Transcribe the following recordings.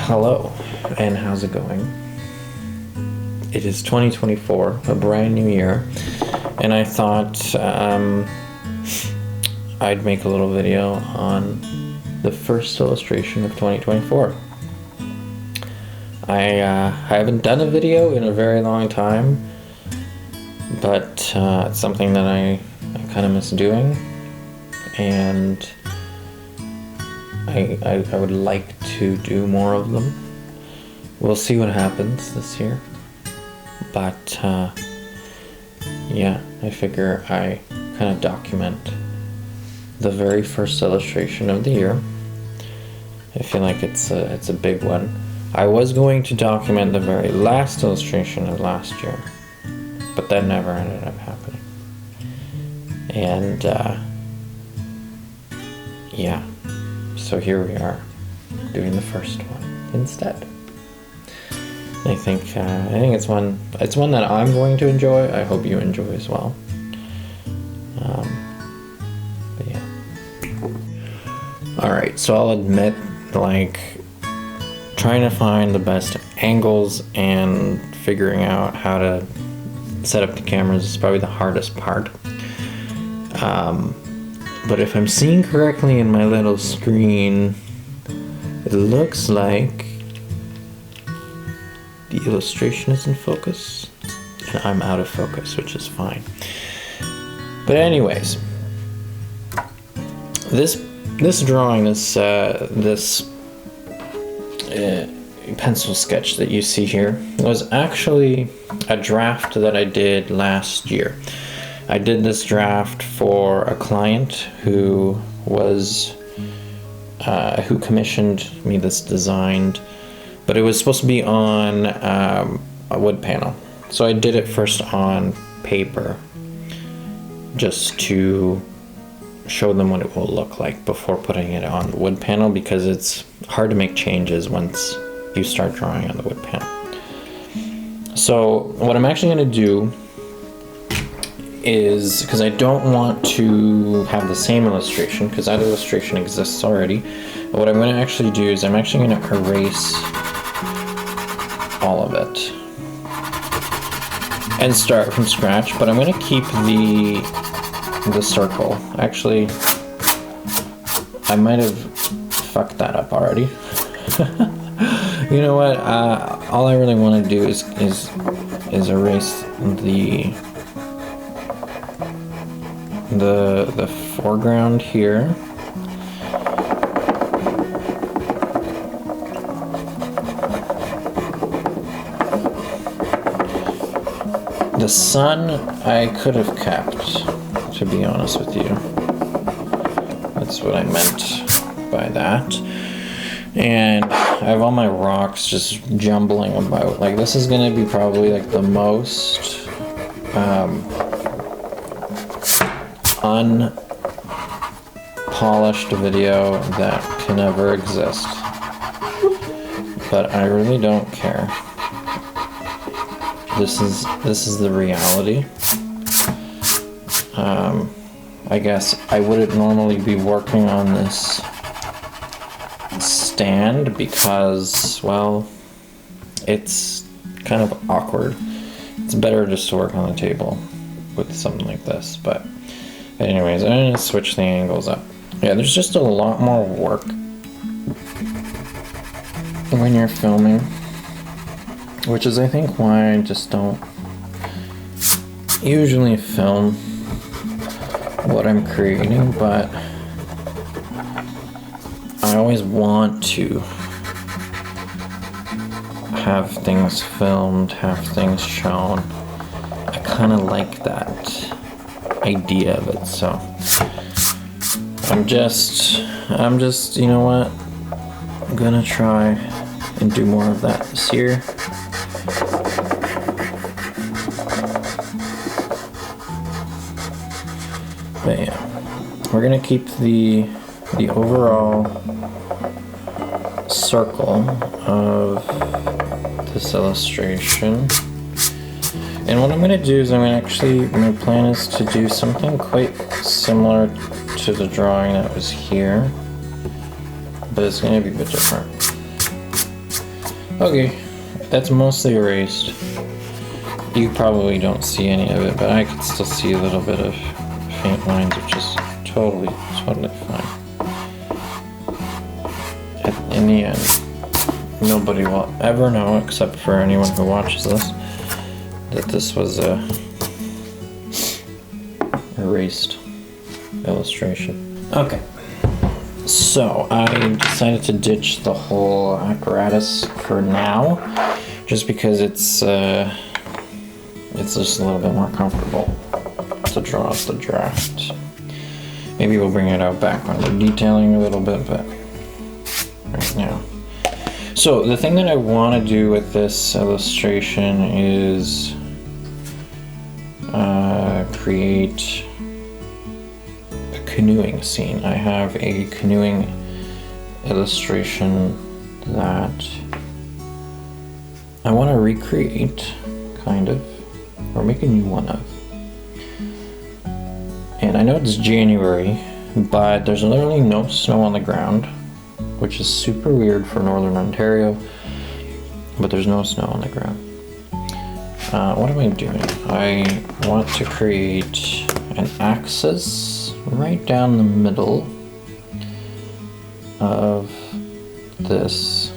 Hello, and how's it going? It is 2024, a brand new year, and I thought I'd make a little video on the first illustration of 2024. I haven't done a video in a very long time, but it's something that I kind of miss doing, and I would like to do more of them. We'll see what happens this year, but yeah, I figure I kind of document the very first illustration of the year. I feel like it's a big one. I was going to document the very last illustration of last year, but that never ended up happening. And yeah, so here we are, doing the first one instead. I think it's one that I'm going to enjoy. I hope you enjoy as well. But yeah. All right, so I'll admit, like, trying to find the best angles and figuring out how to set up the cameras is probably the hardest part. But if I'm seeing correctly in my little screen, it looks like the illustration is in focus and I'm out of focus, which is fine. But anyways, this drawing, this pencil sketch that you see here was actually a draft that I did last year. I did this draft for a client who commissioned me this design, but it was supposed to be on a wood panel. So I did it first on paper, just to show them what it will look like before putting it on the wood panel, because it's hard to make changes once you start drawing on the wood panel. So what I'm actually going to do is, because I don't want to have the same illustration, because that illustration exists already, what I'm going to actually do is I'm actually going to erase all of it and start from scratch, but I'm going to keep the circle. Actually, I might have fucked that up already. You know what? All I really want to do is erase the foreground here. The sun I could have kept, to be honest with you. That's what I meant by that. And I have all my rocks just jumbling about. Like, this is gonna be probably like the most unpolished video that can ever exist. But I really don't care. This is the reality. I guess I wouldn't normally be working on this stand because, well, it's kind of awkward. It's better just to work on the table with something like this. But anyways, I'm gonna switch the angles up. Yeah, there's just a lot more work when you're filming, which is, I think, why I just don't usually film what I'm creating, but I always want to have things filmed, have things shown. I kind of like that idea of it, so I'm just, you know what, I'm gonna try and do more of that this year. But yeah, we're gonna keep the overall circle of this illustration. And what I'm gonna do is my plan is to do something quite similar to the drawing that was here, but it's gonna be a bit different. Okay, that's mostly erased. You probably don't see any of it, but I can still see a little bit of faint lines, which is totally fine. In the end, nobody will ever know, except for anyone who watches this, that this was a erased illustration. Okay, so I decided to ditch the whole apparatus for now, just because it's just a little bit more comfortable to draw out the draft. Maybe we'll bring it out back when we're detailing a little bit, but right now. So the thing that I want to do with this illustration is create a canoeing scene. I have a canoeing illustration that I want to recreate, kind of, or make a new one of. And I know it's January, but there's literally no snow on the ground, which is super weird for Northern Ontario, but there's no snow on the ground. What am I doing? I want to create an axis right down the middle of this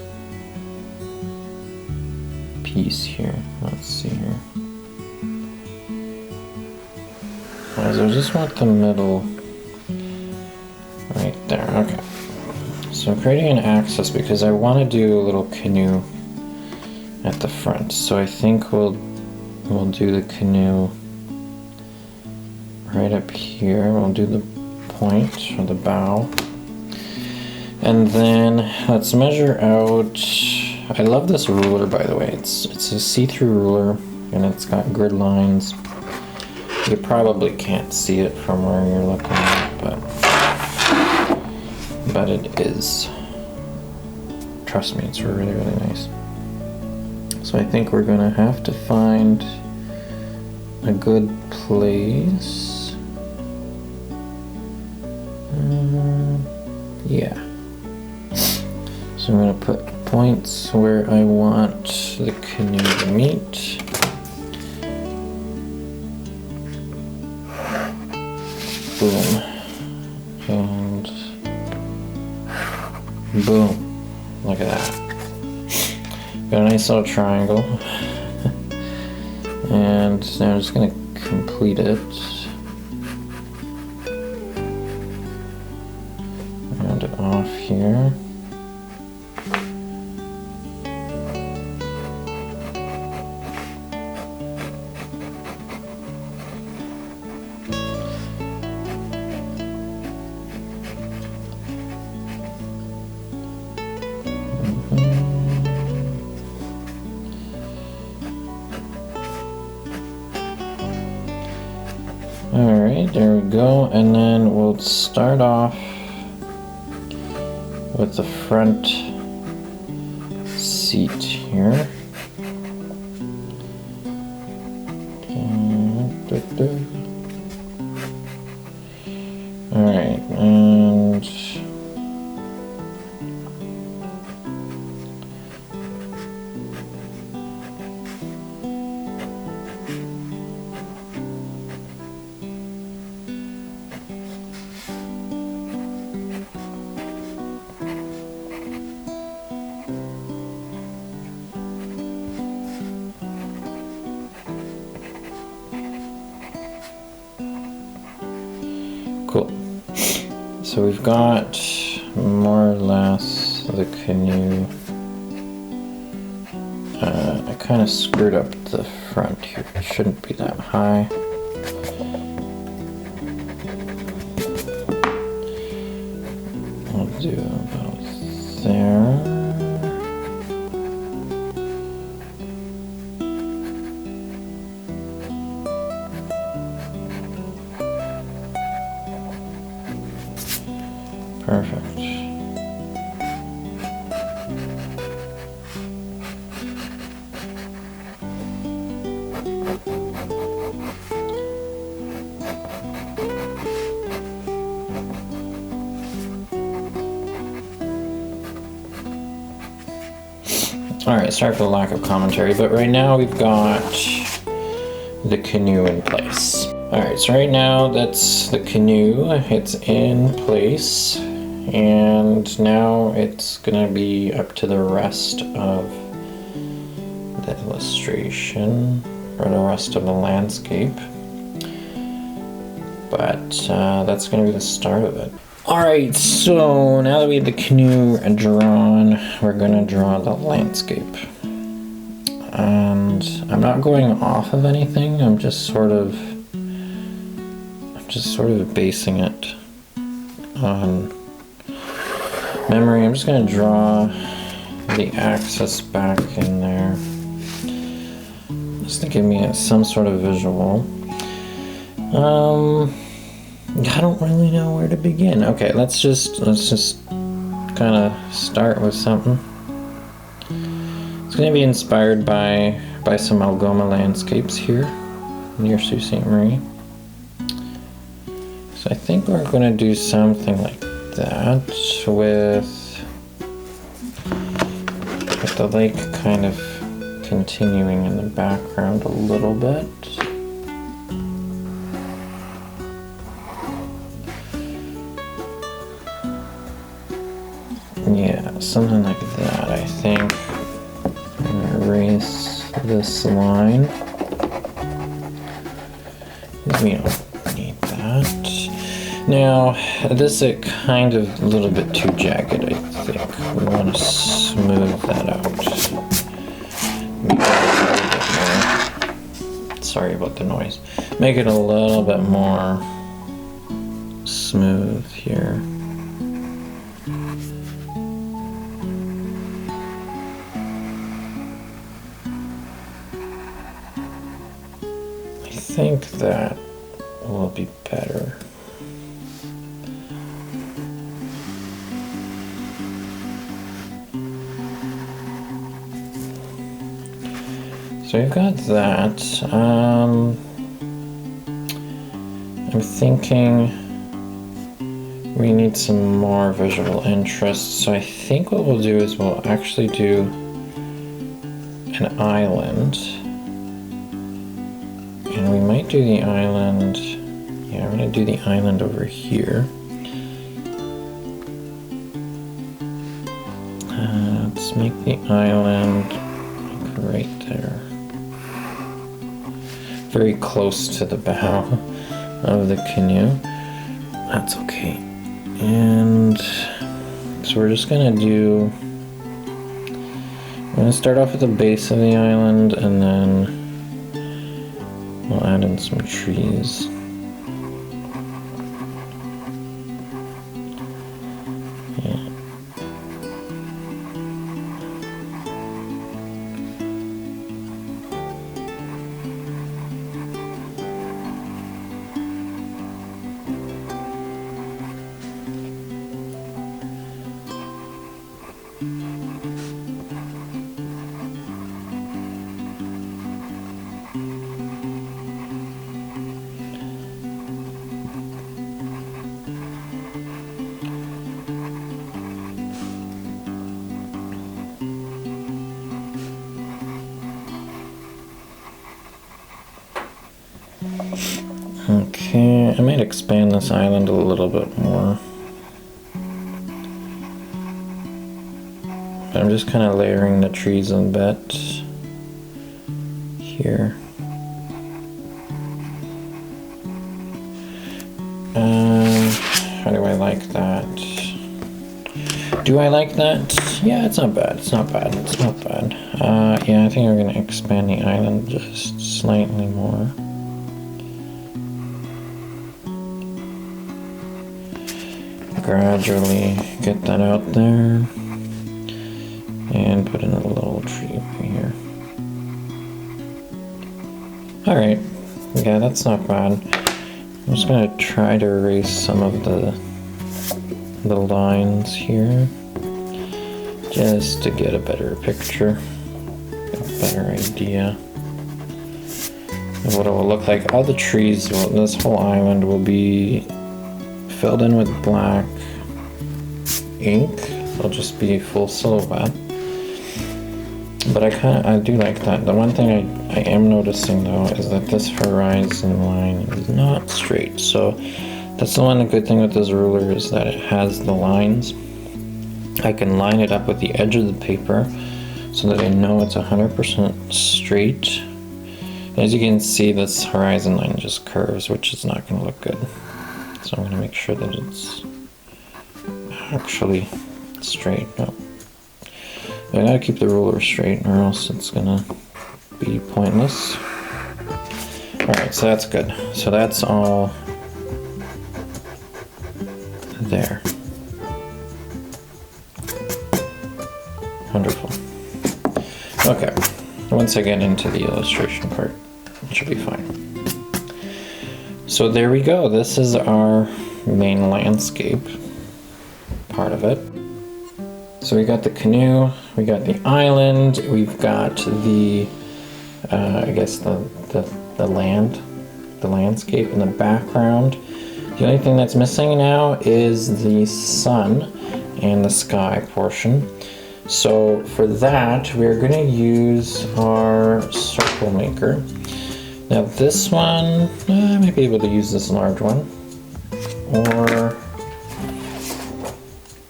piece here. Let's see here. So I just want the middle right there. Okay. So I'm creating an axis because I want to do a little canoe at the front. So I think we'll do the canoe right up here. We'll do the point or the bow. And then let's measure out. I love this ruler, by the way. It's a see-through ruler and it's got grid lines. You probably can't see it from where you're looking at, but it is. Trust me, it's really, really nice. So I think we're gonna have to find a good place. Yeah. So I'm gonna put points where I want the canoe to meet. Boom. And boom. Look at that. Got a nice little triangle. And now I'm just going to complete it. Round it off here. Alright, there we go, and then we'll start off with the front seat here. Alright, and cool. So we've got more or less the canoe. I kind of screwed up the front here. It shouldn't be that high. I'll do about there. Perfect. Alright, sorry for the lack of commentary, but right now we've got the canoe in place. Alright, so right now that's the canoe. It's in place. And now it's gonna be up to the rest of the illustration, or the rest of the landscape. But that's gonna be the start of it. Alright, so now that we have the canoe drawn, we're gonna draw the landscape. And I'm not going off of anything, I'm just sort of basing it on memory. I'm just gonna draw the axis back in there, just to give me some sort of visual. I don't really know where to begin. Okay, let's just kind of start with something. It's gonna be inspired by some Algoma landscapes here near Sault Ste. Marie. So I think we're gonna do something like that with the lake kind of continuing in the background a little bit. Yeah, something like that, I think. I'm gonna erase this line. We don't need that. Now, this is kind of a little bit too jagged, I think. We want to smooth that out. Make it a little bit more. Sorry about the noise. Make it a little bit more smooth here. I think that will be better. So we've got that. I'm thinking we need some more visual interest. So I think what we'll do is we'll actually do an island. And we might do the island, yeah, I'm gonna do the island over here. Let's make the island like right there. Very close to the bow of the canoe. That's okay. And so we're just gonna I'm gonna start off at the base of the island and then we'll add in some trees. Yeah. Okay, I might expand this island a little bit more. I'm just kind of layering the trees a bit here. How do I like that? Do I like that? Yeah, it's not bad. It's not bad. It's not bad. Yeah, I think I'm gonna expand the island just slightly more. Gradually get that out there and put in a little tree right here. Alright, yeah, that's not bad. I'm just gonna try to erase some of the lines here just to get a better picture, a better idea of what it will look like. All the trees, this whole island will be filled in with black ink. It'll just be full silhouette. But I do like that. The one thing I am noticing though is that this horizon line is not straight. So that's the one good thing with this ruler, is that it has the lines. I can line it up with the edge of the paper so that I know it's 100% straight. As you can see, this horizon line just curves, which is not going to look good. So I'm going to make sure that it's actually straight. No. I gotta keep the ruler straight or else it's gonna be pointless. Alright, so that's good. So that's all there. Wonderful. Okay, once I get into the illustration part, it should be fine. So there we go. This is our main landscape part of it. So we got the canoe, we got the island, we've got the, I guess the landscape in the background. The only thing that's missing now is the sun and the sky portion. So for that, we're going to use our circle maker. Now this one, I might be able to use this large one, or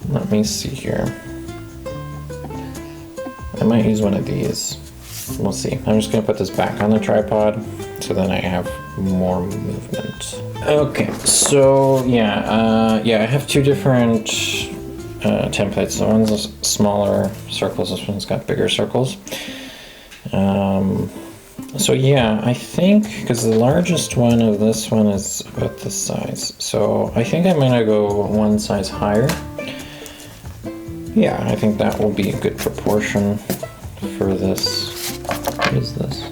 let me see here. I might use one of these. We'll see. I'm just gonna put this back on the tripod so then I have more movement. Okay, so yeah, I have two different templates. The one's smaller circles, this one's got bigger circles. So yeah, I think, because the largest one of this one is about this size, so I think I'm gonna go one size higher. Yeah, I think that will be a good proportion for this. What is this?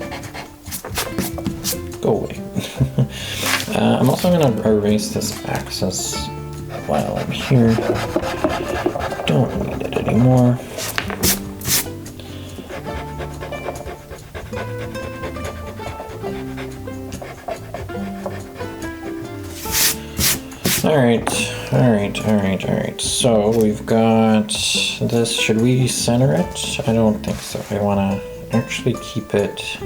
Go away. I'm also going to erase this axis while I'm here. Don't need it anymore. Alright. So we've got this. Should we center it? I don't think so. I want to actually keep it.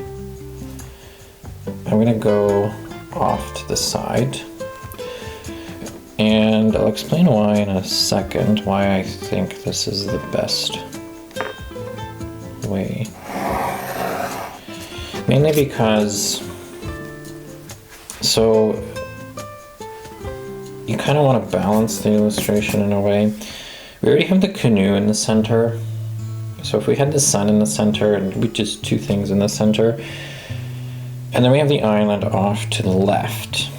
I'm going to go off to the side. And I'll explain why in a second, why I think this is the best way. Mainly because, so you kind of want to balance the illustration in a way. We already have the canoe in the center. So if we had the sun in the center, and we just two things in the center, and then we have the island off to the left.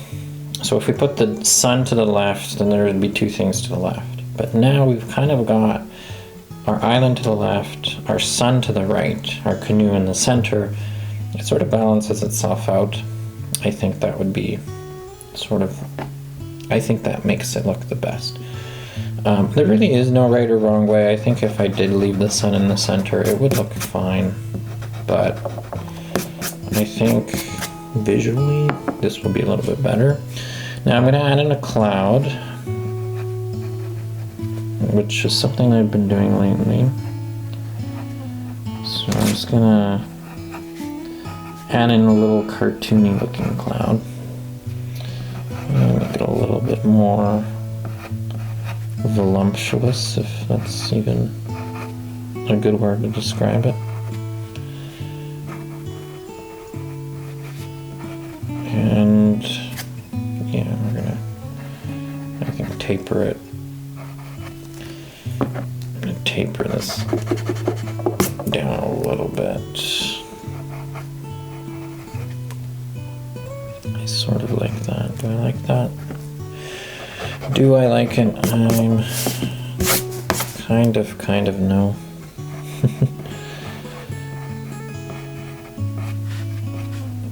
So if we put the sun to the left, then there would be two things to the left. But now we've kind of got our island to the left, our sun to the right, our canoe in the center. It sort of balances itself out. I think that would be sort of, I think that makes it look the best. There really is no right or wrong way. I think if I did leave the sun in the center, it would look fine. But I think visually, this will be a little bit better. Now I'm going to add in a cloud, which is something I've been doing lately. So I'm just going to add in a little cartoony looking cloud. Make it a little bit more voluptuous, if that's even a good word to describe it. And yeah, we're gonna, I think, taper it. I'm gonna taper this down a little bit. I sort of like that. Do I like that? Do I like it? I'm kind of no.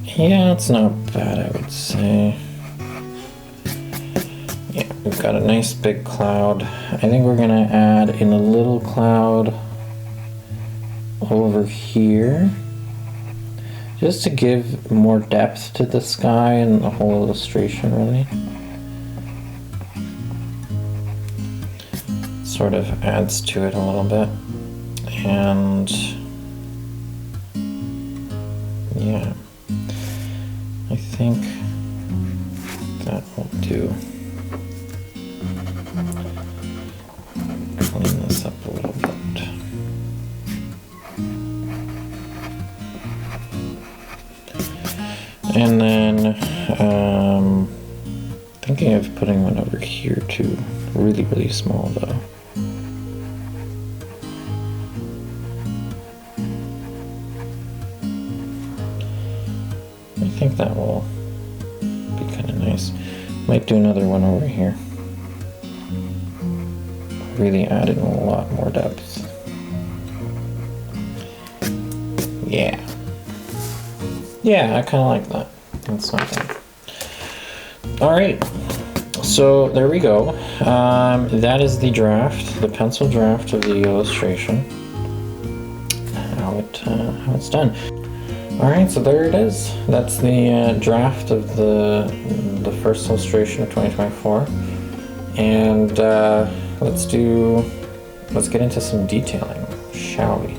Yeah, it's not bad, I would say. Yeah, we've got a nice big cloud. I think we're gonna add in a little cloud over here, just to give more depth to the sky and the whole illustration, really. Sort of adds to it a little bit. And Yeah, I think that will do. Clean this up a little bit. And then thinking of putting one over here too. Really, really small though. I think that will be kind of nice. Might do another one over here. Really add in a lot more depth. Yeah. Yeah, I kind of like that. That's not bad. Alright, so there we go. That is the draft, the pencil draft of the illustration. How it's done. Alright, so there it is. That's the draft of the first illustration of 2024. And let's get into some detailing, shall we?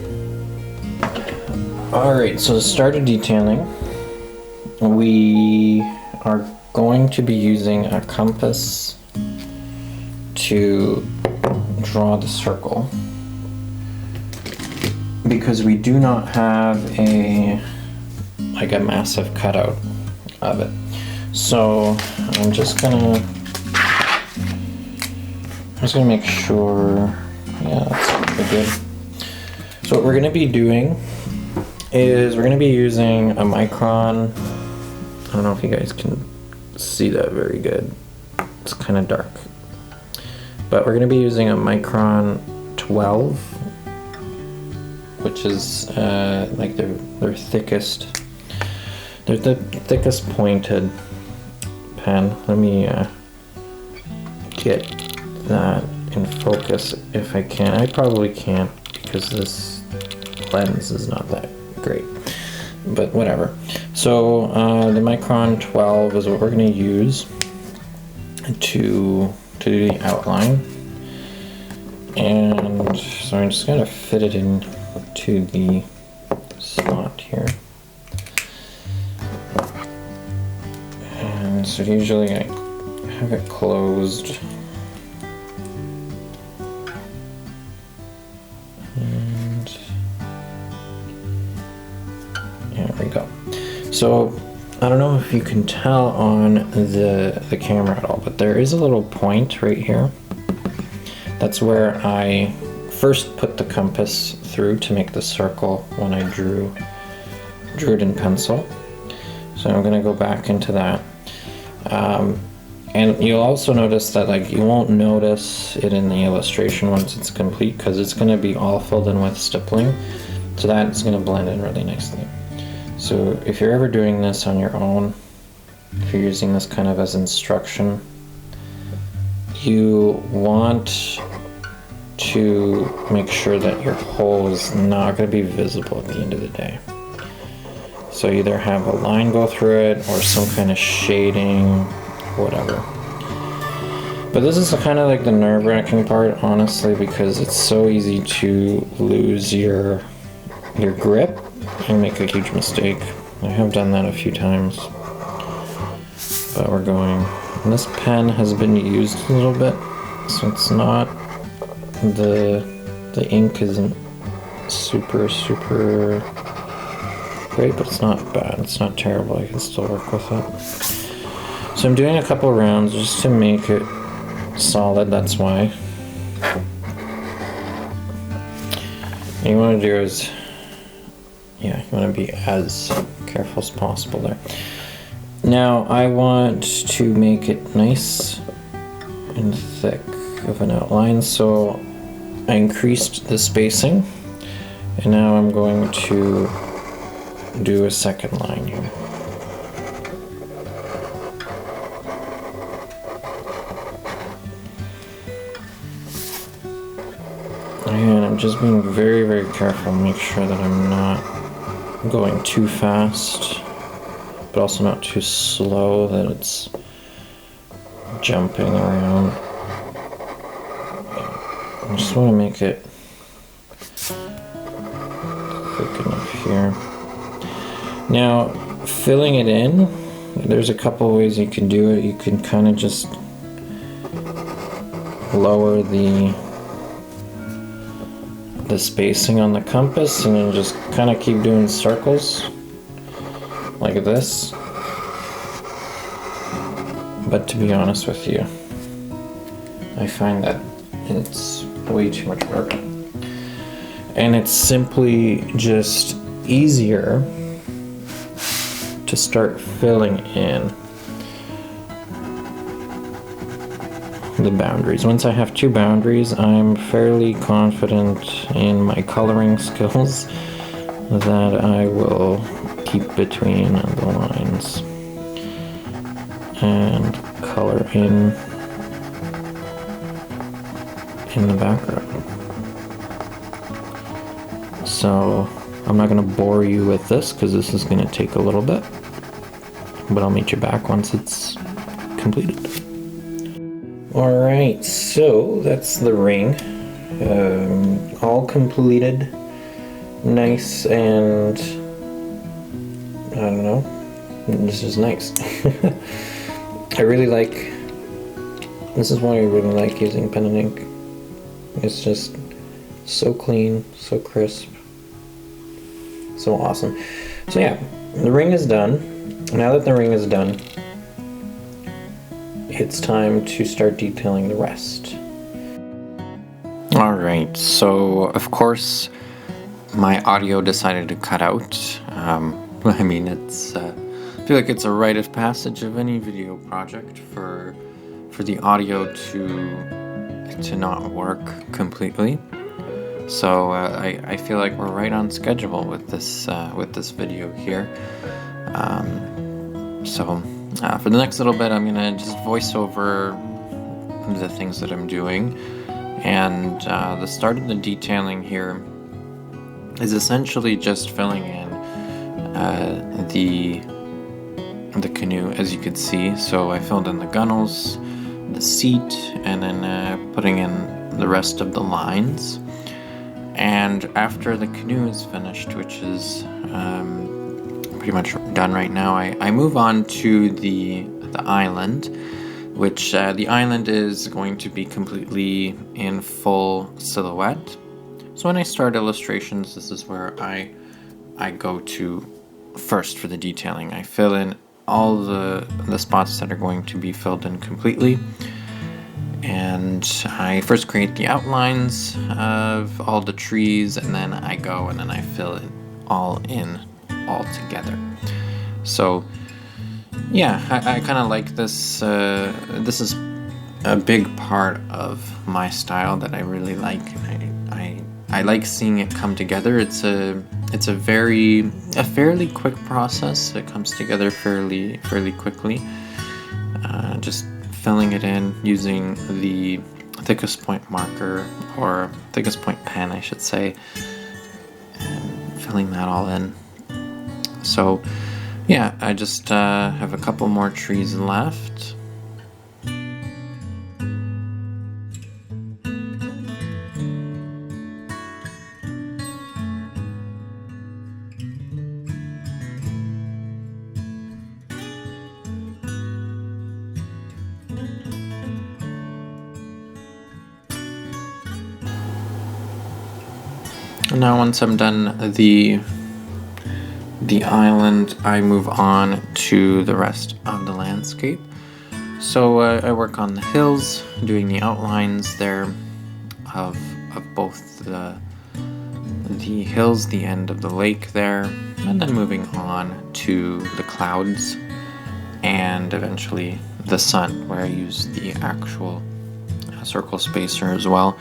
Alright, so to start detailing, we are going to be using a compass to draw the circle because we do not have a massive cutout of it. So I'm just gonna make sure, yeah, that's pretty good. So what we're gonna be doing is we're gonna be using a micron. I don't know if you guys can see that very good. It's kind of dark. But we're going to be using a micron 12, which is like their thickest. They're the thickest pointed pen. Let me get that in focus if I can. I probably can't because this lens is not that great. But whatever. So the micron 12 is what we're going to use to do the outline, and so I'm just going to fit it in to the slot here. And so usually I have it closed. So I don't know if you can tell on the camera at all, but there is a little point right here. That's where I first put the compass through to make the circle when I drew it in pencil. So I'm gonna go back into that. And you'll also notice that you won't notice it in the illustration once it's complete because it's gonna be all filled in with stippling. So that's gonna blend in really nicely. So if you're ever doing this on your own, if you're using this kind of as instruction, you want to make sure that your hole is not going to be visible at the end of the day. So either have a line go through it or some kind of shading, whatever. But this is kind of like the nerve-wracking part, honestly, because it's so easy to lose your grip and make a huge mistake. I have done that a few times. But we're going. And this pen has been used a little bit, so it's not, the ink isn't super great, but it's not bad. It's not terrible. I can still work with it. So I'm doing a couple rounds just to make it solid, that's why. What you want to do is, yeah, you want to be as careful as possible there. Now I want to make it nice and thick of an outline, so I increased the spacing, and now I'm going to do a second line here. And I'm just being very, very careful, make sure that I'm not going too fast, but also not too slow, that it's jumping around. I just want to make it thick enough here. Now, filling it in, there's a couple ways you can do it. You can kind of just lower the spacing on the compass and then just kind of keep doing circles like this. But to be honest with you, I find that it's way too much work. And it's simply just easier to start filling in the boundaries. Once I have two boundaries, I'm fairly confident in my coloring skills that I will keep between the lines and color in the background. So I'm not going to bore you with this because this is going to take a little bit, but I'll meet you back once it's completed. Alright, so that's the ring, all completed, nice, and I don't know, this is nice. This is why I really like using pen and ink. It's just so clean, so crisp, so awesome. So yeah, the ring is done. Now that the ring is done, it's time to start detailing the rest. Alright, so of course my audio decided to cut out. I mean, I feel like it's a rite of passage of any video project for the audio to not work completely. So I feel like we're right on schedule with this video here. For the next little bit, I'm gonna just voice over the things that I'm doing, and the start of the detailing here is essentially just filling in the canoe, as you could see. So I filled in the gunnels, the seat, and then putting in the rest of the lines. And after the canoe is finished, which is pretty much done right now, I move on to the island, which the island is going to be completely in full silhouette. So when I start illustrations, this is where I go to first for the detailing. I fill in all the spots that are going to be filled in completely, and I first create the outlines of all the trees, and then I go and then I fill it all in all together. So yeah, I kind of like this. This is a big part of my style that I really like. I like seeing it come together. It's a fairly quick process. It comes together fairly quickly. Just filling it in using the thickest point marker, or thickest point pen, I should say, and filling that all in. So yeah, I just have a couple more trees left. Now once I'm done the island, I move on to the rest of the landscape. So I work on the hills, doing the outlines there of both the hills, the end of the lake there, and then moving on to the clouds and eventually the sun, where I use the actual circle spacer as well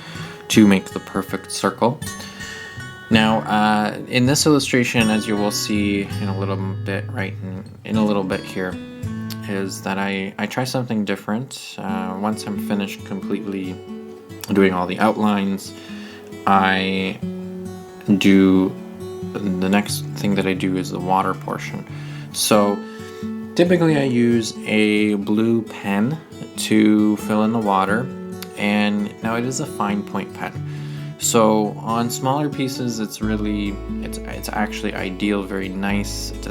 to make the perfect circle. Now, in this illustration, as you will see in a little bit, in a little bit here, is that I try something different. Once I'm finished completely doing all the outlines, the next thing that I do is the water portion. So typically I use a blue pen to fill in the water, and now it is a fine point pen. So on smaller pieces, it's actually ideal, very nice. It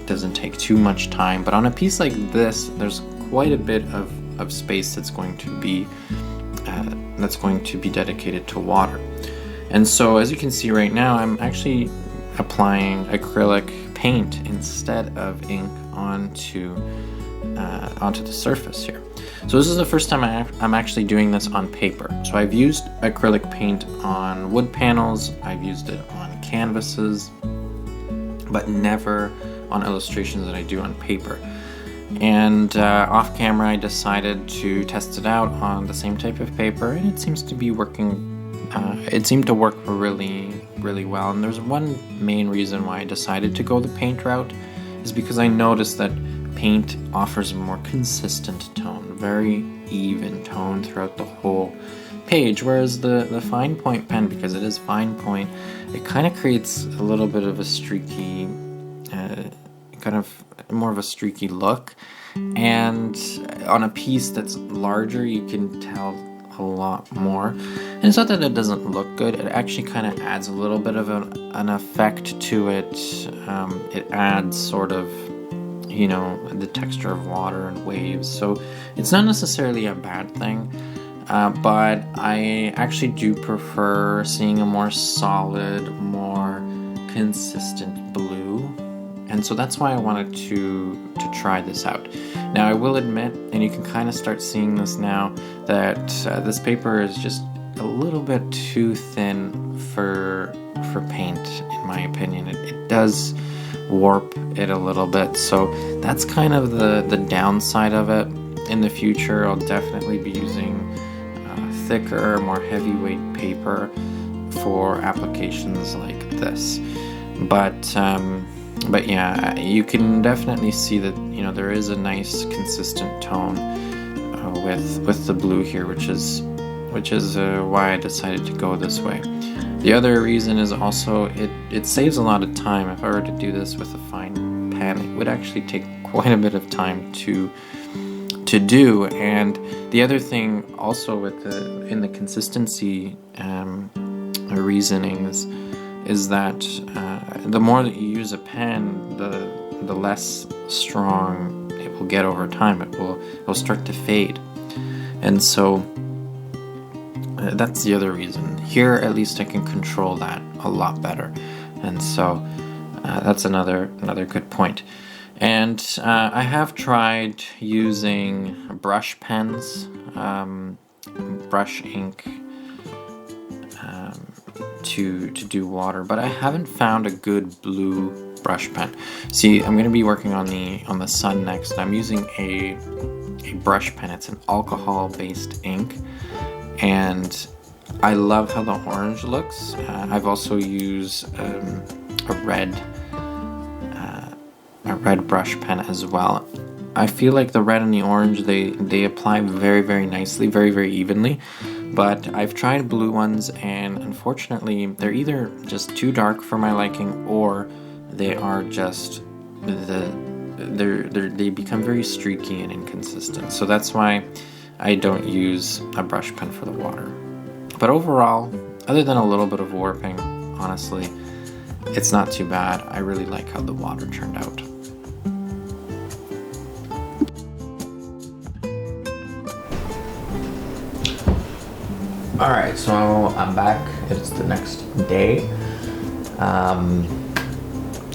doesn't take too much time. But on a piece like this, there's quite a bit of space that's going to be dedicated to water. And so as you can see right now, I'm actually applying acrylic paint instead of ink onto the surface here. So this is the first time I'm actually doing this on paper. So I've used acrylic paint on wood panels, I've used it on canvases, but never on illustrations that I do on paper. And off camera I decided to test it out on the same type of paper, and it seems to be working. It seemed to work really well. And there's one main reason why I decided to go the paint route, is because I noticed that paint offers a more consistent tone, very even tone throughout the whole page, whereas the fine point pen, because it is fine point, it kind of creates a little bit of a streaky, kind of more of a streaky look. And on a piece that's larger, you can tell a lot more. And it's not that it doesn't look good, it actually kind of adds a little bit of an effect to it. It adds sort of, you know, the texture of water and waves. So it's not necessarily a bad thing, but I actually do prefer seeing a more solid, more consistent blue. And so that's why I wanted to try this out. Now I will admit, and you can kind of start seeing this now, that this paper is just a little bit too thin for paint, in my opinion. It does warp it a little bit, so that's kind of the downside of it. In the future, I'll definitely be using thicker, more heavyweight paper for applications like this. But yeah, you can definitely see that, you know, there is a nice consistent tone with the blue here, which is why I decided to go this way. The other reason is also it saves a lot of time. If I were to do this with a fine pen, it would actually take quite a bit of time to do. And the other thing also in the consistency reasonings is that the more that you use a pen, the less strong it will get over time. It will start to fade. And so that's the other reason. Here, at least I can control that a lot better. And so that's another good point. And I have tried using brush pens, brush ink, to do water, but I haven't found a good blue brush pen. See, I'm going to be working on the sun next. I'm using a brush pen. It's an alcohol-based ink, and I love how the orange looks. I've also used a red brush pen as well. I feel like the red and the orange, they apply very nicely, very evenly. But I've tried blue ones, and unfortunately they're either just too dark for my liking, or they are just they become very streaky and inconsistent. So that's why I don't use a brush pen for the water. But overall, other than a little bit of warping, honestly, it's not too bad. I really like how the water turned out. Alright, so I'm back. It's the next day.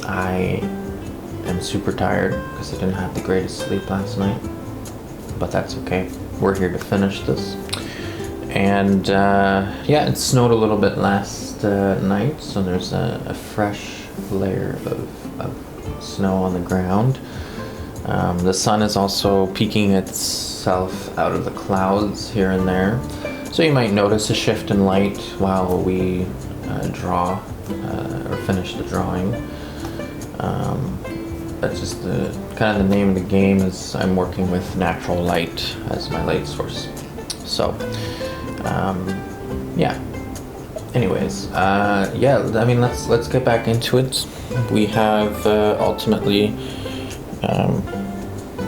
I am super tired because I didn't have the greatest sleep last night, but that's okay. We're here to finish this. And yeah, it snowed a little bit last night, so there's a fresh layer of snow on the ground. The sun is also peeking itself out of the clouds here and there. So you might notice a shift in light while we draw or finish the drawing. That's just kind of the name of the game, is I'm working with natural light as my light source. So yeah. Anyways, yeah. I mean, let's get back into it. We have ultimately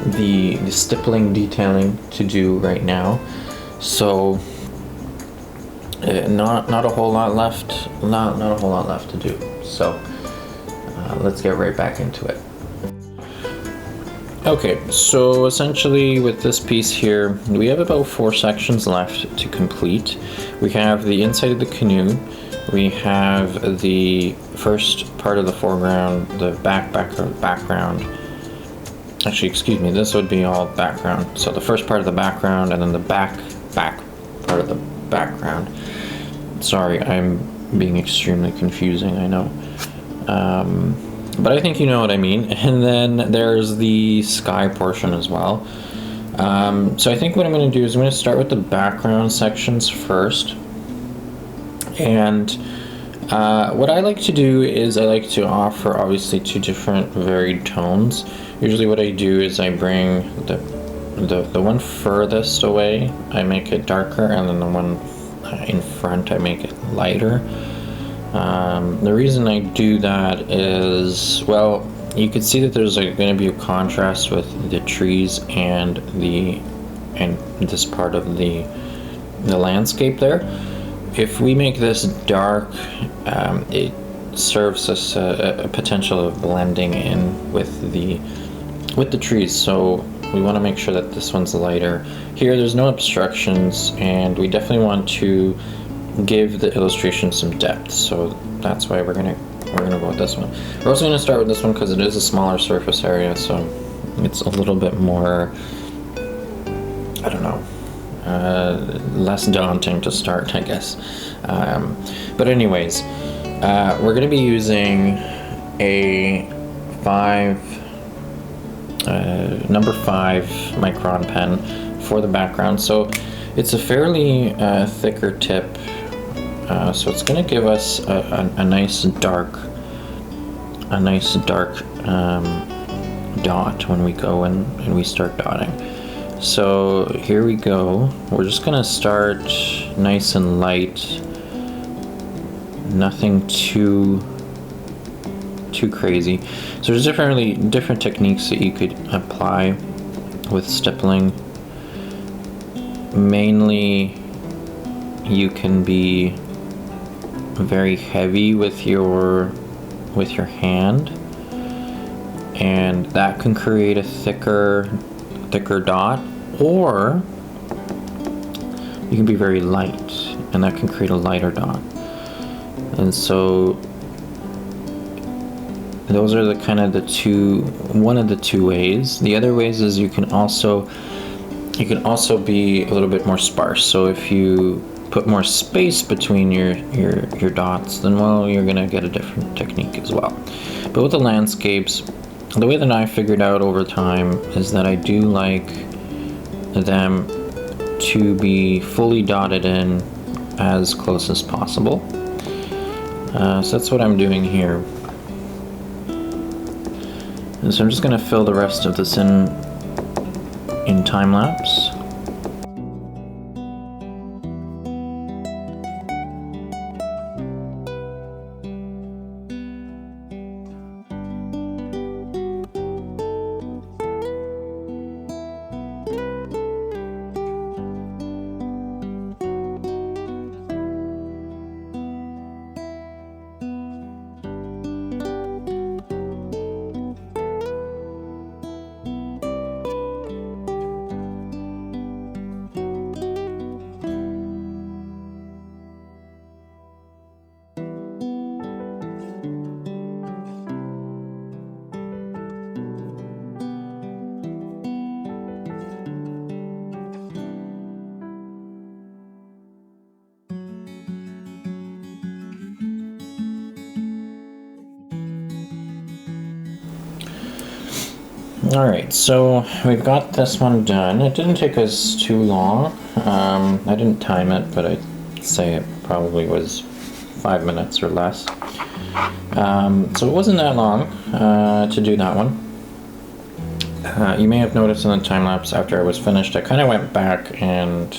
the stippling detailing to do right now. So not a whole lot left. Not a whole lot left to do. So let's get right back into it. Okay, so essentially with this piece here, we have about 4 sections left to complete. We have the inside of the canoe, we have the first part of the foreground, the background. Actually, excuse me, this would be all background. So the first part of the background and then the back part of the background. Sorry, I'm being extremely confusing, I know. But I think you know what I mean. And then there's the sky portion as well. So I think what I'm going to do is I'm going to start with the background sections first. And what I like to do is I like to offer obviously 2 different varied tones. Usually what I do is I bring the one furthest away, I make it darker, and then the one in front I make it lighter. The reason I do that is, well, you can see that there's going to be a contrast with the trees and this part of the landscape there. If we make this dark, it serves us a potential of blending in with the trees. So we want to make sure that this one's lighter. Here, there's no obstructions, and we definitely want to give the illustration some depth, so that's why we're gonna go with this one. We're also gonna start with this one because it is a smaller surface area, so it's a little bit more, I don't know, less daunting to start, I guess. But anyways, we're gonna be using a number 5 micron pen for the background. So it's a fairly thicker tip. So it's going to give us a nice dark dot when we go and we start dotting. So here we go. We're just going to start nice and light, nothing too crazy. So there's different techniques that you could apply with stippling. Mainly, you can be very heavy with your hand, and that can create a thicker dot, or you can be very light and that can create a lighter dot. And so those are one of the two ways. The other ways is you can also be a little bit more sparse. So if you put more space between your dots, then well, you're gonna get a different technique as well. But with the landscapes, the way that I figured out over time is that I do like them to be fully dotted in as close as possible. So that's what I'm doing here. And so I'm just gonna fill the rest of this in time lapse. Alright, so we've got this one done. It didn't take us too long. I didn't time it, but I'd say it probably was 5 minutes or less. So it wasn't that long to do that one. You may have noticed in the time lapse after I was finished, I kind of went back and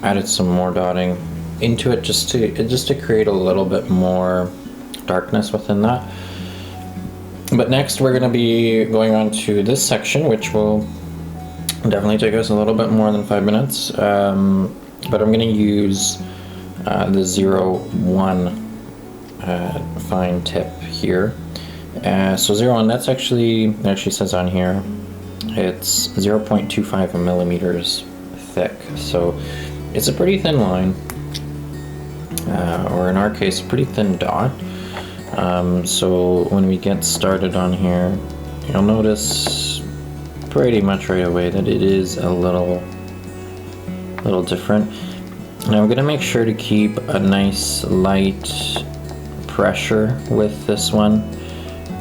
added some more dotting into it just to create a little bit more darkness within that. But next we're going to be going on to this section, which will Definitely take us a little bit more than 5 minutes, but I'm going to use the 0-1 fine tip here. So 0-1, that's actually says on here, it's 0.25 millimeters thick. So it's a pretty thin line, or in our case, a pretty thin dot. So when we get started on here, you'll notice pretty much right away that it is a little different. Now I'm going to make sure to keep a nice light pressure with this one,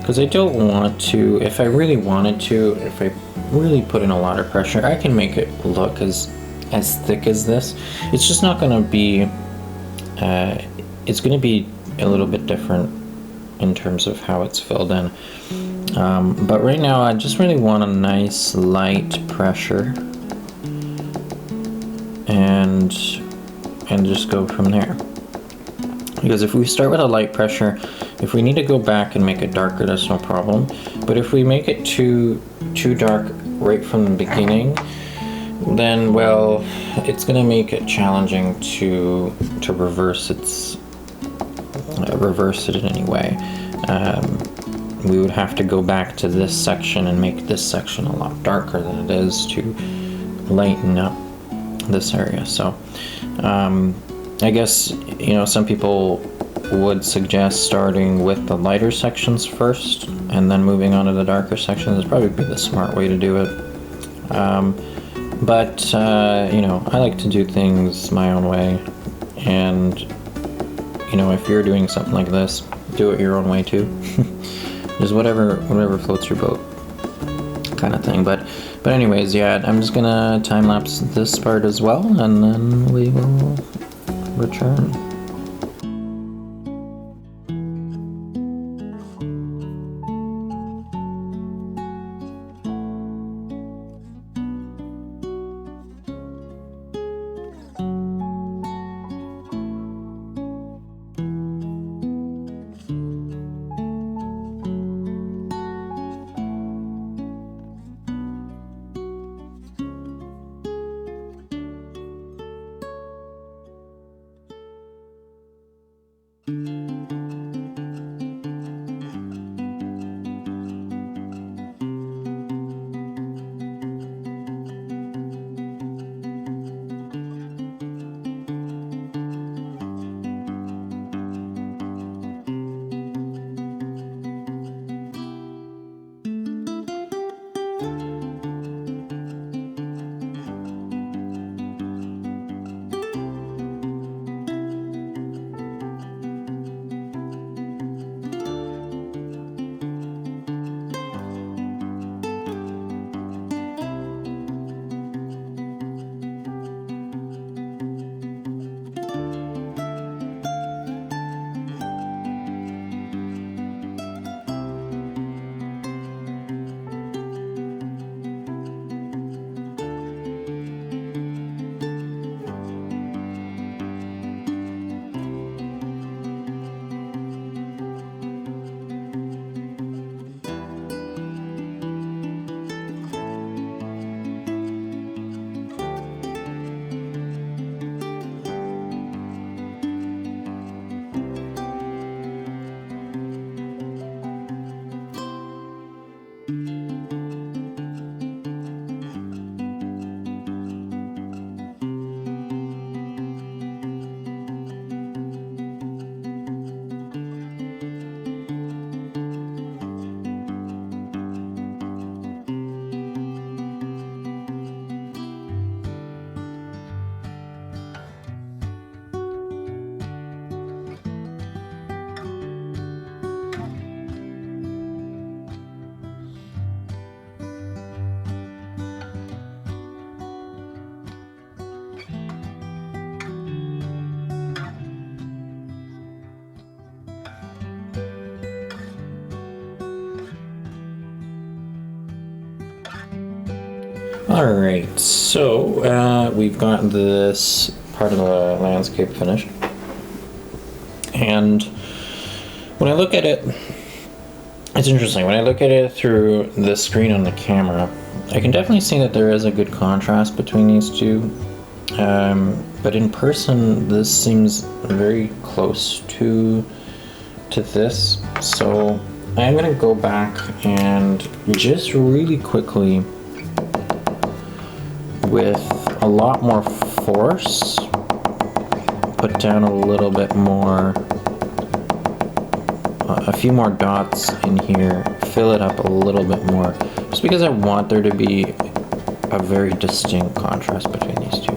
because I don't want to, if I really wanted to, if I really put in a lot of pressure, I can make it look as thick as this. It's just not going to be, it's going to be a little bit different in terms of how it's filled in. But right now I just really want a nice light pressure and just go from there. Because if we start with a light pressure, if we need to go back and make it darker, that's no problem. But if we make it too dark right from the beginning, then, well, it's going to make it challenging to reverse it in any way. We would have to go back to this section and make this section a lot darker than it is to lighten up this area. So I guess, you know, some people would suggest starting with the lighter sections first and then moving on to the darker sections. It'd probably be the smart way to do it. But you know, I like to do things my own way, and you know, if you're doing something like this, do it your own way too. Just whatever floats your boat, kind of thing. But anyways, yeah, I'm just gonna time lapse this part as well, and then we will return. Alright, so we've got this part of the landscape finished, and when I look at it, it's interesting. When I look at it through the screen on the camera, I can definitely see that there is a good contrast between these two, but in person this seems very close to this. So I'm gonna go back and just really quickly, with a lot more force, put down a little bit more, a few more dots in here, fill it up a little bit more, just because I want there to be a very distinct contrast between these two.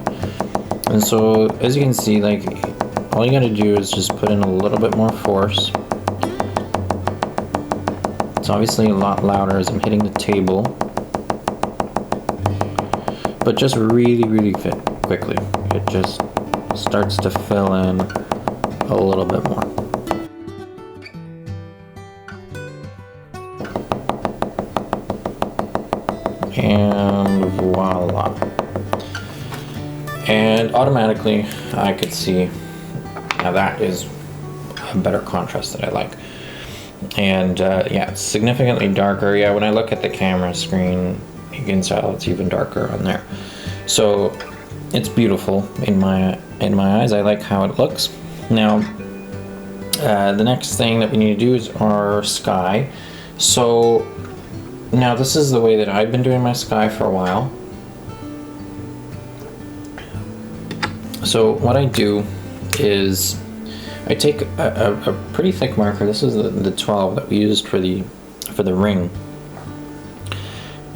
And so as you can see, like, all you gotta do is just put in a little bit more force. It's obviously a lot louder as I'm hitting the table, but just really quickly. It just starts to fill in a little bit more. And voila. And automatically I could see now that is a better contrast that I like. And yeah, it's significantly darker. Yeah, when I look at the camera screen, you can tell it's even darker on there. So it's beautiful in my eyes. I like how it looks. Now, the next thing that we need to do is our sky. So now this is the way that I've been doing my sky for a while. So what I do is I take a pretty thick marker. This is the 12 that we used for the ring,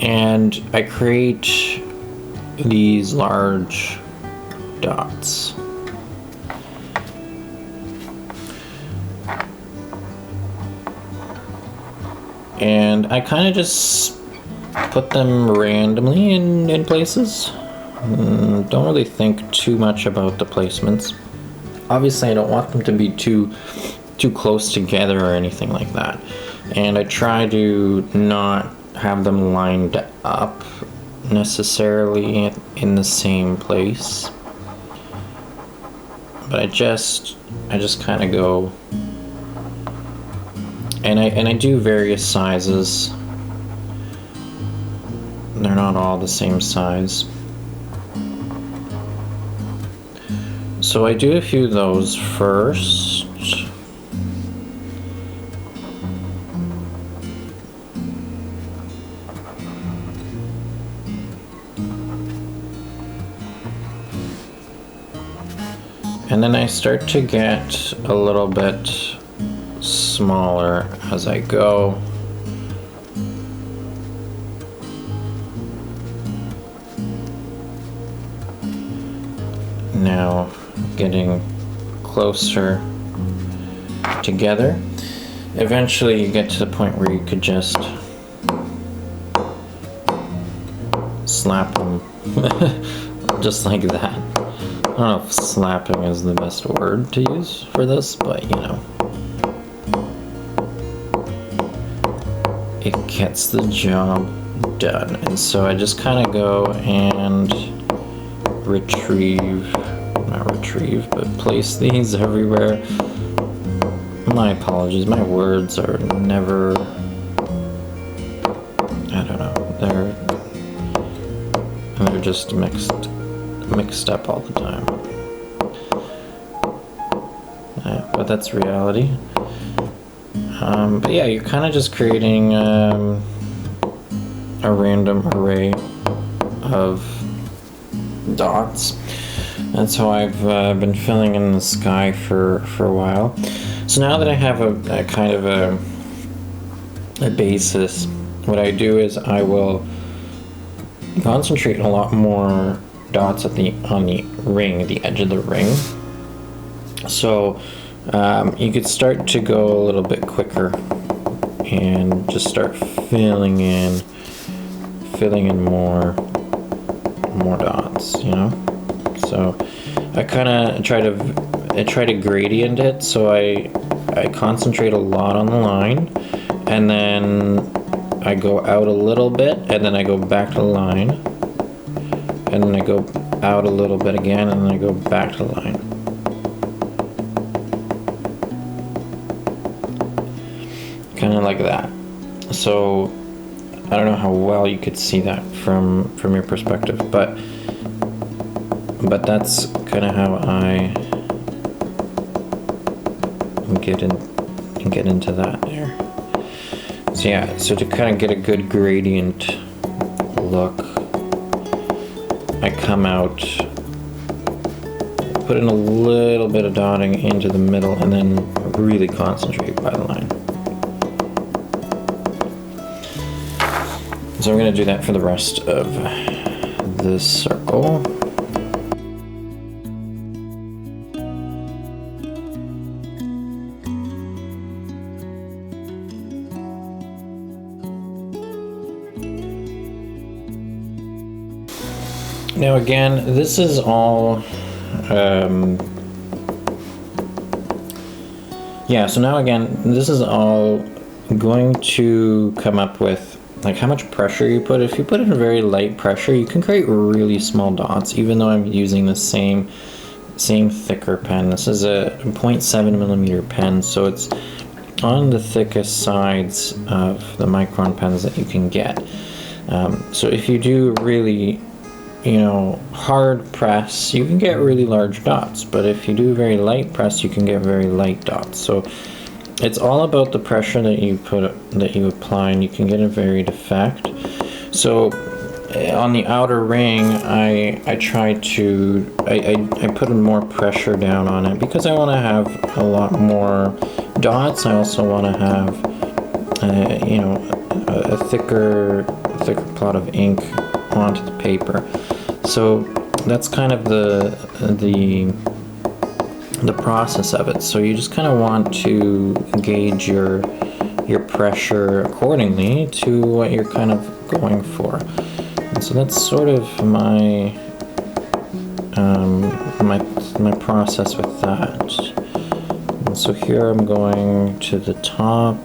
and I create these large dots. And I kind of just put them randomly in places. Don't really think too much about the placements. Obviously I don't want them to be too close together or anything like that. And I try to not have them lined up necessarily in the same place. But I just kind of go, and I do various sizes. They're not all the same size. So I do a few of those first. And then I start to get a little bit smaller as I go. Now getting closer together. Eventually you get to the point where you could just slap them just like that. I don't know if slapping is the best word to use for this, but you know, it gets the job done. And so I just kind of go and but place these everywhere. My apologies, my words are never, I don't know, they're just mixed up all the time. But that's reality. But yeah, you're kind of just creating a random array of dots. That's how I've been filling in the sky for a while. So now that I have a kind of a basis, what I do is I will concentrate a lot more dots on the ring, the edge of the ring. So you could start to go a little bit quicker and just start filling in more dots, you know. So I kind of try to gradient it, so I concentrate a lot on the line, and then I go out a little bit, and then I go back to the line, and then I go out a little bit again, and then I go back to the line. Kind of like that. So I don't know how well you could see that from your perspective, but that's kind of how I get into that there. So yeah, so to kind of get a good gradient look, I come out, put in a little bit of dotting into the middle, and then really concentrate by the line. So I'm going to do that for the rest of this circle. Now again, this is all, yeah, so now again, this is all going to come up with like how much pressure you put. If you put in very light pressure, you can create really small dots, even though I'm using the same thicker pen. This is a 0.7 millimeter pen, so it's on the thickest sides of the micron pens that you can get. So if you do really, you know, hard press, you can get really large dots, but if you do very light press, you can get very light dots. So it's all about the pressure that you apply, and you can get a varied effect. So on the outer ring, I put more pressure down on it because I want to have a lot more dots. I also want to have you know, a thicker plot of ink onto the paper. So that's kind of the process of it. So you just kind of want to gauge your pressure accordingly to what you're kind of going for. And so that's sort of my my process with that. And so here I'm going to the top,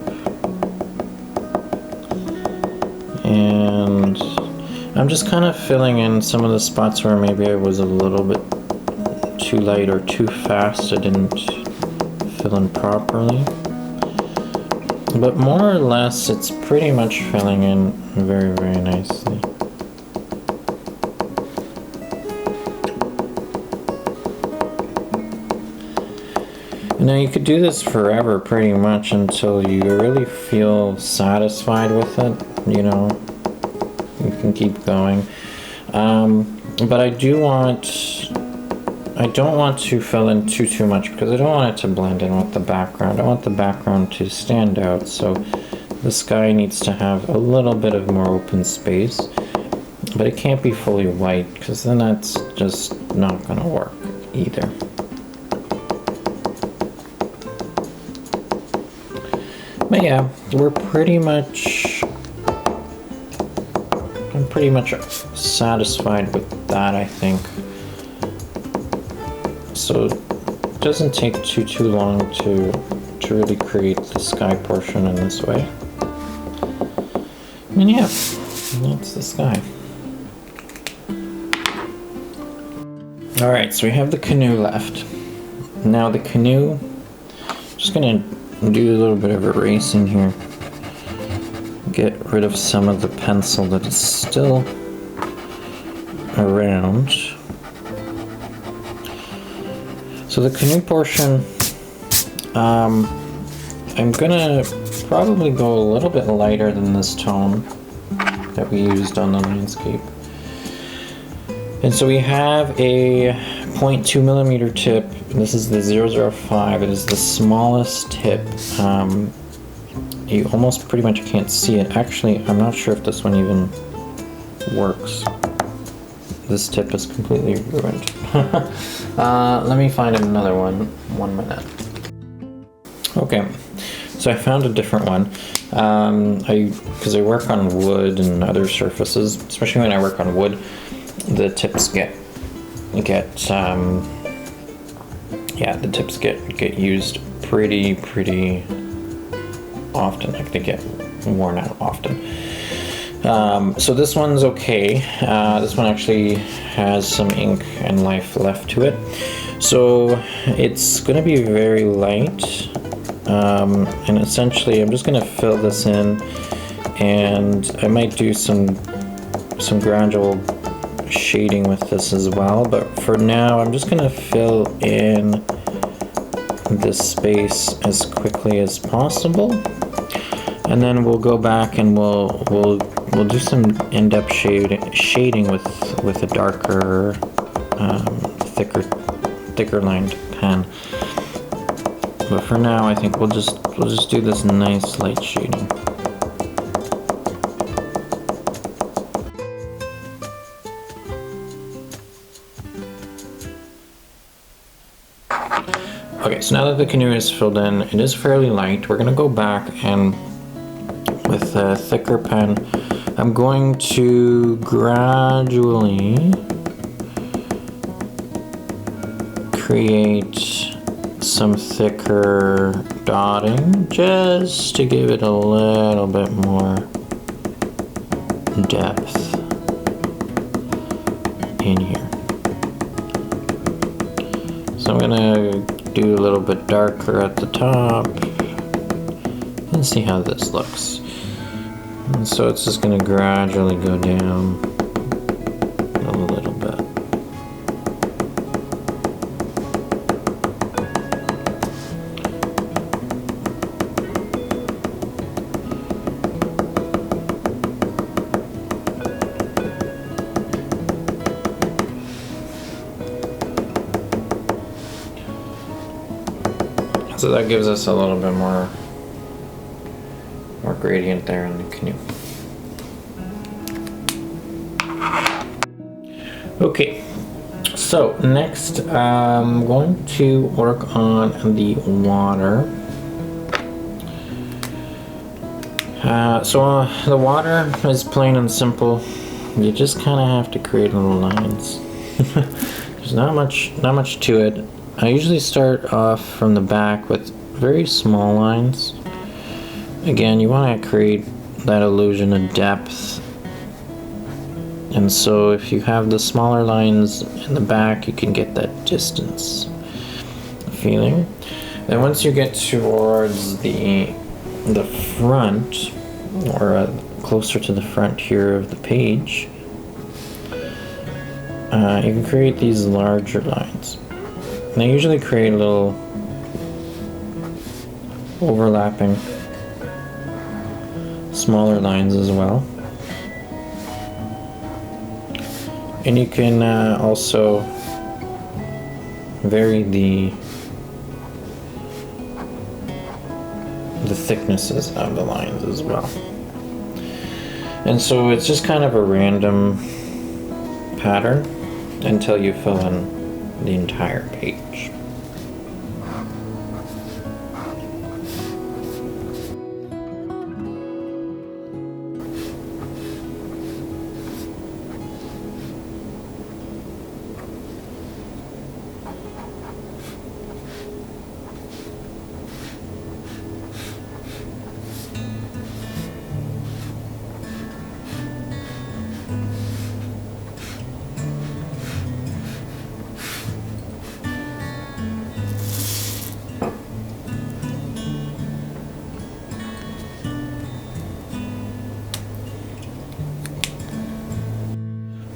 and I'm just kind of filling in some of the spots where maybe I was a little bit too light or too fast. I didn't fill in properly. But more or less, it's pretty much filling in very, very nicely. Now you could do this forever pretty much until you really feel satisfied with it, you know. You can keep going. But I don't want to fill in too much because I don't want it to blend in with the background. I want the background to stand out, so the sky needs to have a little bit of more open space, but it can't be fully white because then that's just not going to work either. But yeah, I'm pretty much satisfied with that, I think. So it doesn't take too long to really create the sky portion in this way. And yeah, that's the sky. Alright, so we have the canoe left. Now the canoe, just gonna do a little bit of erasing here. Get rid of some of the pencil that is still around. So the canoe portion, I'm gonna probably go a little bit lighter than this tone that we used on the landscape. And so we have a 0.2 millimeter tip. This is the 005. It is the smallest tip. You almost pretty much can't see it. Actually, I'm not sure if this one even works. This tip is completely ruined. Let me find another one. 1 minute. Okay, so I found a different one. Because I work on wood and other surfaces, especially when I work on wood, the tips get used pretty often. Like they get worn out often. So this one's okay. This one actually has some ink and life left to it. So it's going to be very light. And essentially I'm just going to fill this in and I might do some gradual shading with this as well, but for now I'm just gonna fill in this space as quickly as possible, and then we'll go back and we'll do some in-depth shading with a darker, thicker lined pen. But for now, I think we'll just do this nice light shading. Okay, so now that the canoe is filled in, it is fairly light. We're gonna go back and with a thicker pen, I'm going to gradually create some thicker dotting just to give it a little bit more depth in here. So I'm gonna do a little bit darker at the top and see how this looks. And so it's just gonna gradually go down a little bit. So that gives us a little bit more gradient there in the canoe. Okay, so next I'm going to work on the water. So the water is plain and simple. You just kind of have to create little lines. There's not much to it. I usually start off from the back with very small lines. Again, you want to create that illusion of depth. And so if you have the smaller lines in the back, you can get that distance feeling. Then once you get towards the front, or closer to the front here of the page, you can create these larger lines. And I usually create little overlapping smaller lines as well. And you can also vary the thicknesses of the lines as well. And so it's just kind of a random pattern until you fill in the entire page.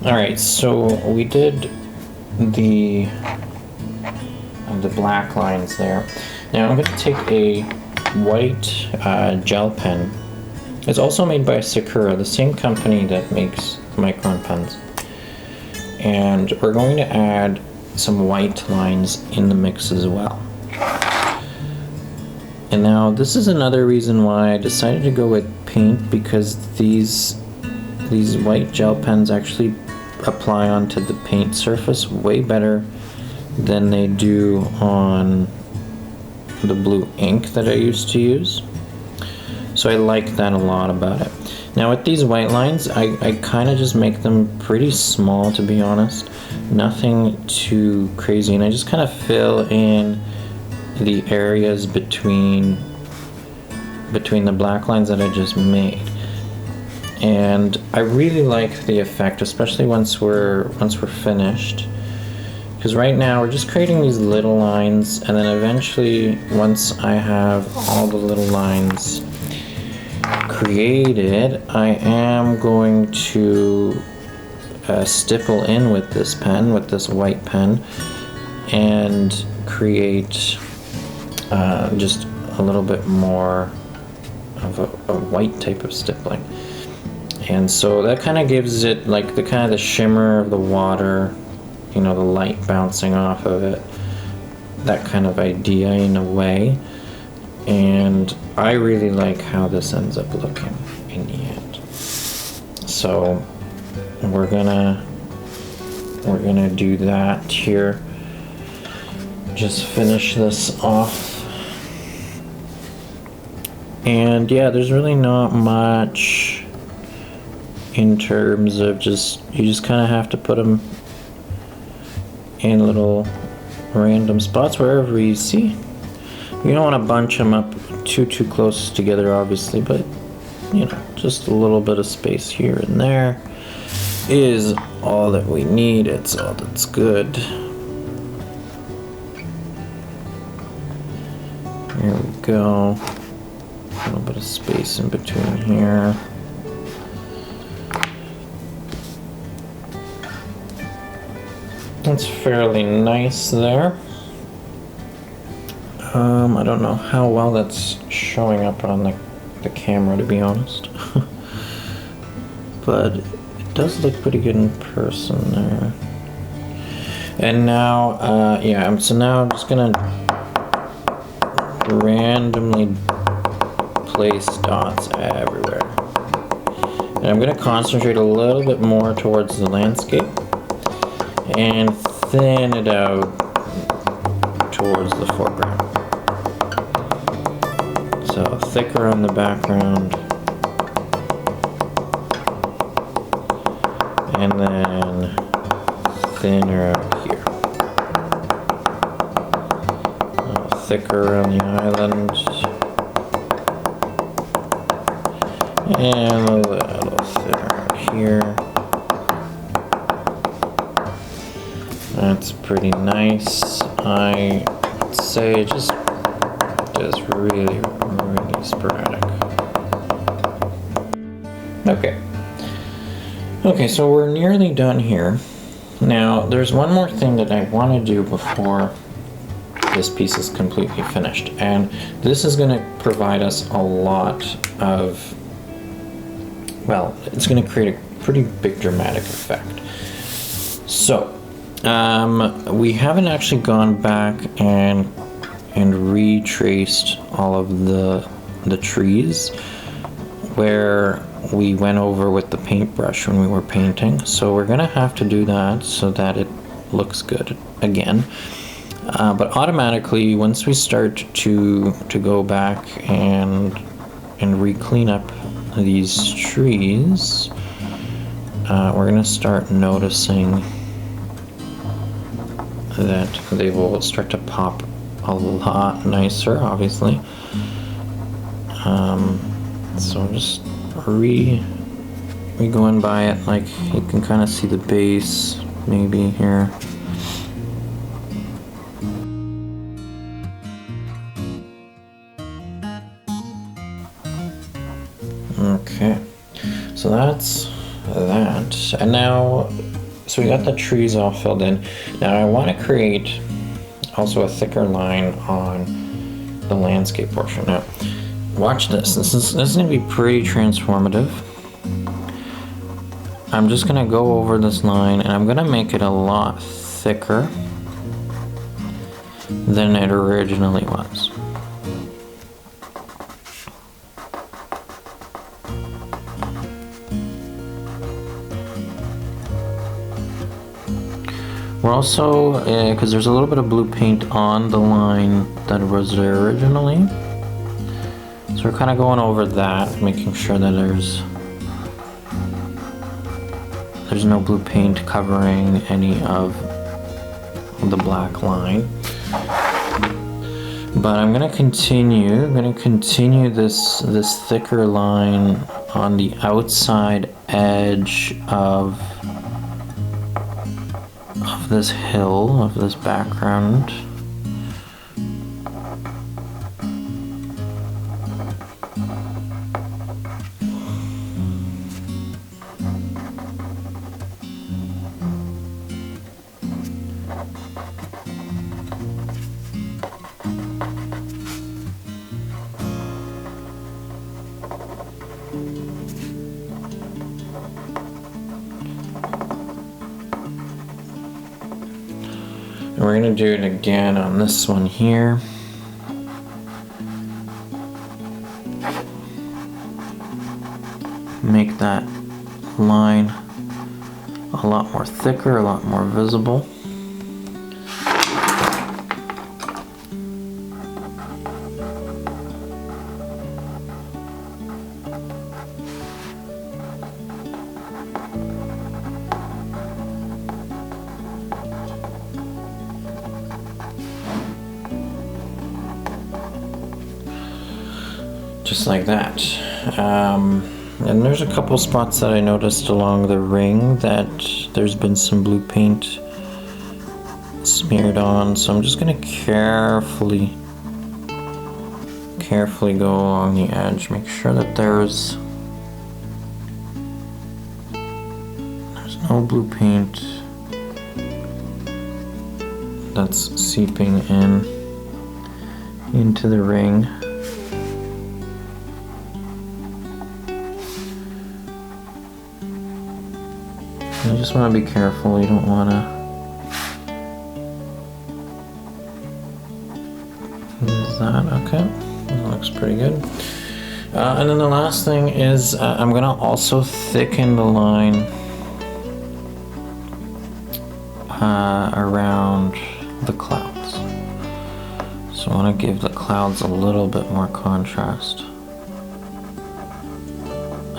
Alright, so we did the black lines there. Now I'm going to take a white gel pen. It's also made by Sakura, the same company that makes micron pens. And we're going to add some white lines in the mix as well. And now this is another reason why I decided to go with paint, because these white gel pens actually apply onto the paint surface way better than they do on the blue ink that I used to use. So I like that a lot about it. Now with these white lines, I kind of just make them pretty small, to be honest. Nothing too crazy, and I just kind of fill in the areas between the black lines that I just made. And I really like the effect, especially once we're finished, because right now we're just creating these little lines, and then eventually, once I have all the little lines created, I am going to stipple in with this pen, with this white pen, and create just a little bit more of a white type of stippling. And so that kind of gives it like the kind of the shimmer of the water, you know, the light bouncing off of it, that kind of idea in a way. And I really like how this ends up looking in the end. So we're gonna do that here. Just finish this off. And yeah, there's really not much in terms of you just kind of have to put them in little random spots wherever you see. You don't want to bunch them up too close together, obviously, but you know, just a little bit of space here and there is all that we need. It's all that's good. Here we go. A little bit of space in between here. That's fairly nice there. I don't know how well that's showing up on the camera, to be honest. But it does look pretty good in person there. And now, yeah, so now I'm just gonna randomly place dots everywhere. And I'm gonna concentrate a little bit more towards the landscape and thin it out towards the foreground. So thicker on the background, and then thinner out here. Thicker around the island, and a little thinner out here. That's pretty nice. I would say just really sporadic. Okay, so we're nearly done here. Now, there's one more thing that I want to do before this piece is completely finished, and this is going to provide us a lot of, well, it's going to create a pretty big dramatic effect. So, we haven't actually gone back and retraced all of the trees where we went over with the paintbrush when we were painting. So we're gonna have to do that so that it looks good again. But automatically, once we start to go back and re-clean up these trees, we're gonna start noticing that they will start to pop a lot nicer, obviously. So just going by it, like you can kind of see the base maybe here. Okay, so that's that. And now, so we got the trees all filled in. Now I want to create also a thicker line on the landscape portion. Now, watch this. This is going to be pretty transformative. I'm just going to go over this line and I'm going to make it a lot thicker than it originally was. We're also, because there's a little bit of blue paint on the line that was there originally. So we're kind of going over that, making sure that there's no blue paint covering any of the black line. But I'm gonna continue this thicker line on the outside edge of this hill, of this background. we're gonna do it again on this one here. Make that line a lot more thicker, a lot more visible. Just like that. And there's a couple spots that I noticed along the ring that there's been some blue paint smeared on, so I'm just gonna carefully go along the edge, make sure that there's no blue paint that's seeping into the ring. You just want to be careful, you don't want to use that. Okay, that looks pretty good. And then the last thing is I'm going to also thicken the line around the clouds. So I want to give the clouds a little bit more contrast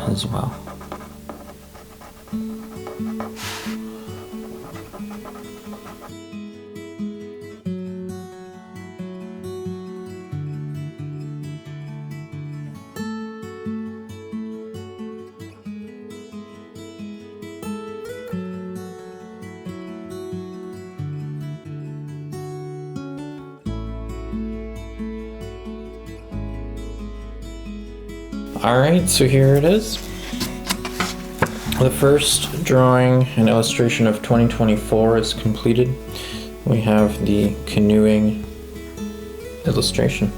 as well. Alright, so here it is. The first drawing and illustration of 2024 is completed. We have the Canoeing Illustration.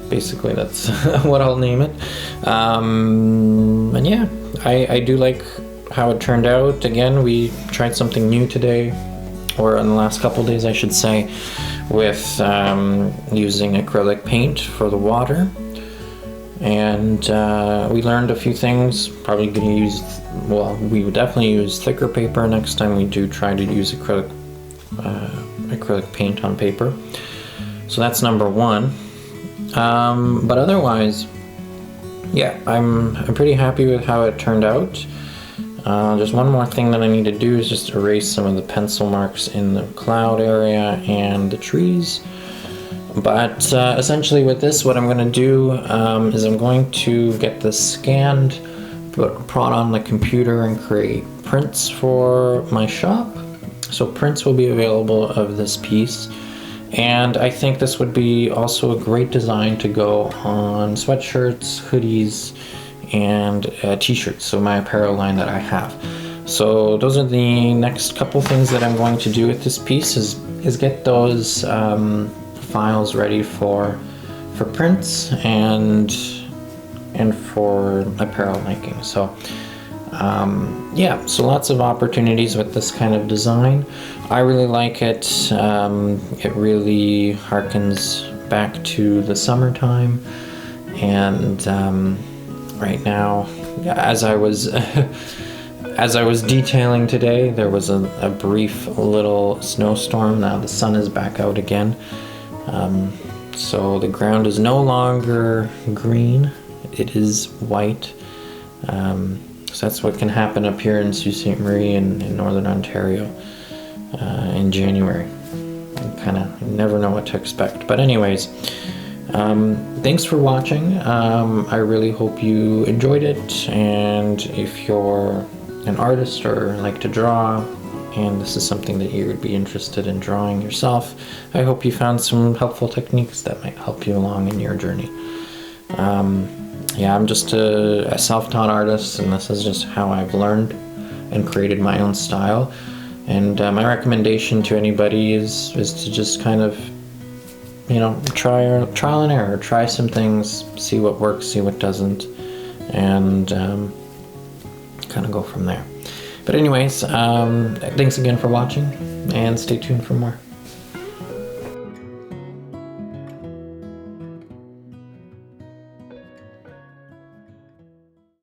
Basically, that's what I'll name it. And yeah, I do like how it turned out. Again, we tried something new today, or in the last couple days I should say, with using acrylic paint for the water. And we learned a few things. Probably going to use, well, we would definitely use thicker paper next time we do try to use acrylic paint on paper. So that's number one. But otherwise, yeah, I'm pretty happy with how it turned out. Just one more thing that I need to do is just erase some of the pencil marks in the cloud area and the trees. But essentially with this, what I'm going to do is I'm going to get this scanned, put on the computer and create prints for my shop. So prints will be available of this piece. And I think this would be also a great design to go on sweatshirts, hoodies, and t-shirts, so my apparel line that I have. So those are the next couple things that I'm going to do with this piece is get those files ready for prints and for apparel making. So yeah, so lots of opportunities with this kind of design. I really like it. It really harkens back to the summertime, and right now, as I was detailing today, there was a brief little snowstorm. Now the sun is back out again. So the ground is no longer green, it is white. So that's what can happen up here in Sault Ste. Marie in Northern Ontario in January. You kind of never know what to expect. But anyways, thanks for watching. I really hope you enjoyed it, and if you're an artist or like to draw, and this is something that you would be interested in drawing yourself, I hope you found some helpful techniques that might help you along in your journey. Yeah, I'm just a self-taught artist, and this is just how I've learned and created my own style. And my recommendation to anybody is to just kind of, you know, trial and error, try some things, see what works, see what doesn't, and kind of go from there. But anyways, thanks again for watching, and stay tuned for more.